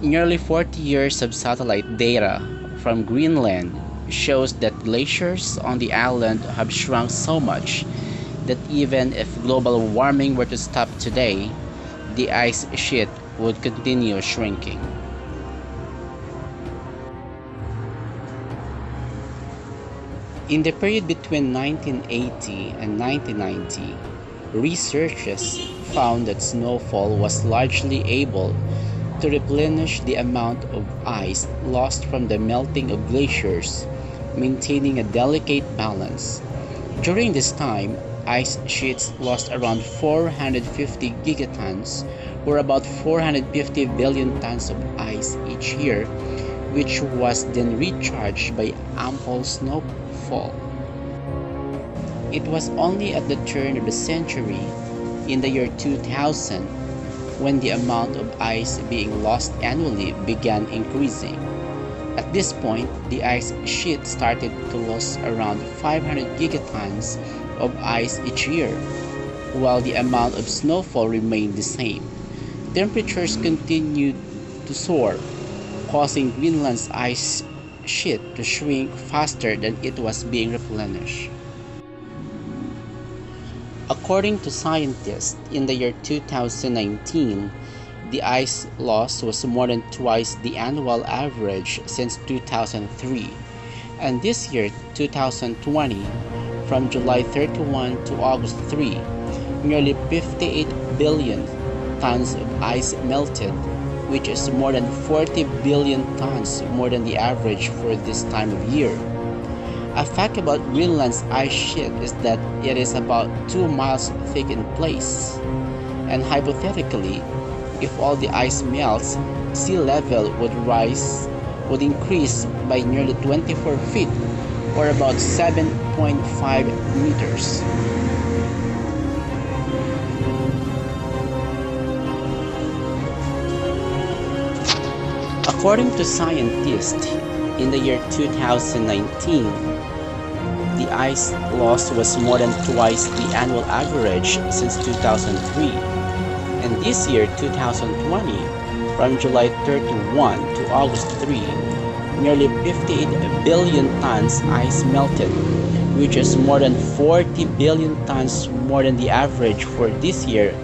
Nearly 40 years of satellite data from Greenland shows that glaciers on the island have shrunk so much that even if global warming were to stop today, the ice sheet would continue shrinking. In the period between 1980 and 1990, researchers found that snowfall was largely able to replenish the amount of ice lost from the melting of glaciers, maintaining a delicate balance. During this time, ice sheets lost around 450 gigatons, or about 450 billion tons of ice each year, which was then recharged by ample snowfall. It was only at the turn of the century, in the year 2000, when the amount of ice being lost annually began increasing. At this point, the ice sheet started to lose around 500 gigatons of ice each year, while the amount of snowfall remained the same. Temperatures continued to soar, causing Greenland's ice sheet to shrink faster than it was being replenished. According to scientists, in the year 2019, the ice loss was more than twice the annual average since 2003. And this year, 2020, from July 31 to August 3, nearly 58 billion tons of ice melted, which is more than 40 billion tons more than the average for this time of year. A fact about Greenland's ice sheet is that it is about 2 miles thick in place, and hypothetically, if all the ice melts, sea level would increase by nearly 24 feet, or about 7.5 meters. According to scientists, in the year 2019, the ice loss was more than twice the annual average since 2003. And this year, 2020, from July 31 to August 3, nearly 58 billion tons ice melted, which is more than 40 billion tons more than the average for this year,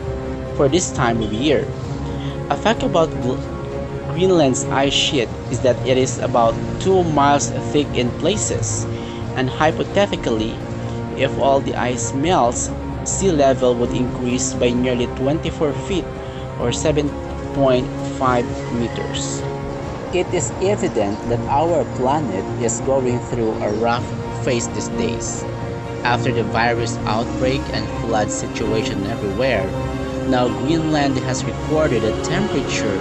for this time of year. A fact about Greenland's ice sheet is that it is about 2 miles thick in places, and hypothetically, if all the ice melts, sea level would increase by nearly 24 feet or 7.5 meters. It is evident that our planet is going through a rough phase these days. After the virus outbreak and flood situation everywhere, now Greenland has recorded a temperature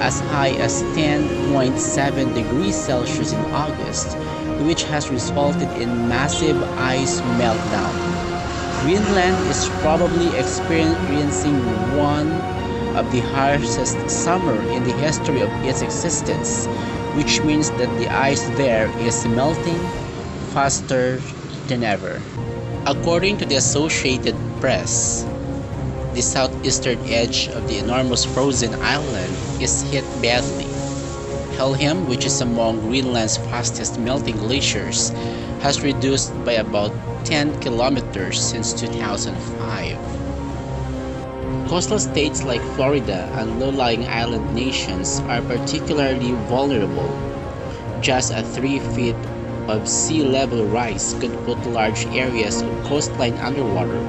as high as 10.7 degrees Celsius in August, which has resulted in massive ice meltdown. Greenland is probably experiencing one of the harshest summer in the history of its existence, which means that the ice there is melting faster than ever. According to the Associated Press, the southeastern edge of the enormous frozen island is hit badly. Helheim, which is among Greenland's fastest melting glaciers, has reduced by about 10 kilometers since 2005. Coastal states like Florida and low-lying island nations are particularly vulnerable. Just a 3 feet of sea level rise could put large areas of coastline underwater.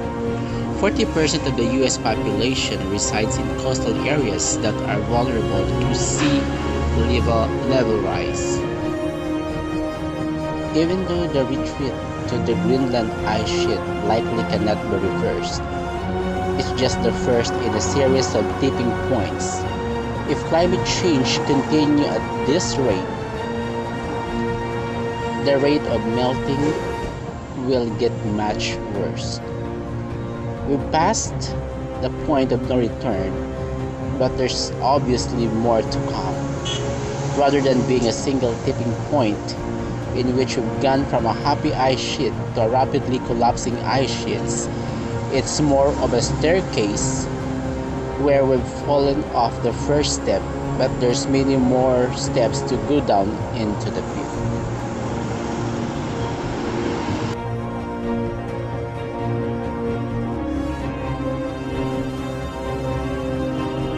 40% of the U.S. population resides in coastal areas that are vulnerable to sea level rise. Even though the retreat to the Greenland ice sheet likely cannot be reversed, it's just the first in a series of tipping points. If climate change continues at this rate, the rate of melting will get much worse. We've passed the point of no return, but there's obviously more to come. Rather than being a single tipping point in which we've gone from a happy ice sheet to a rapidly collapsing ice sheets, it's more of a staircase where we've fallen off the first step but there's many more steps to go down into the pit.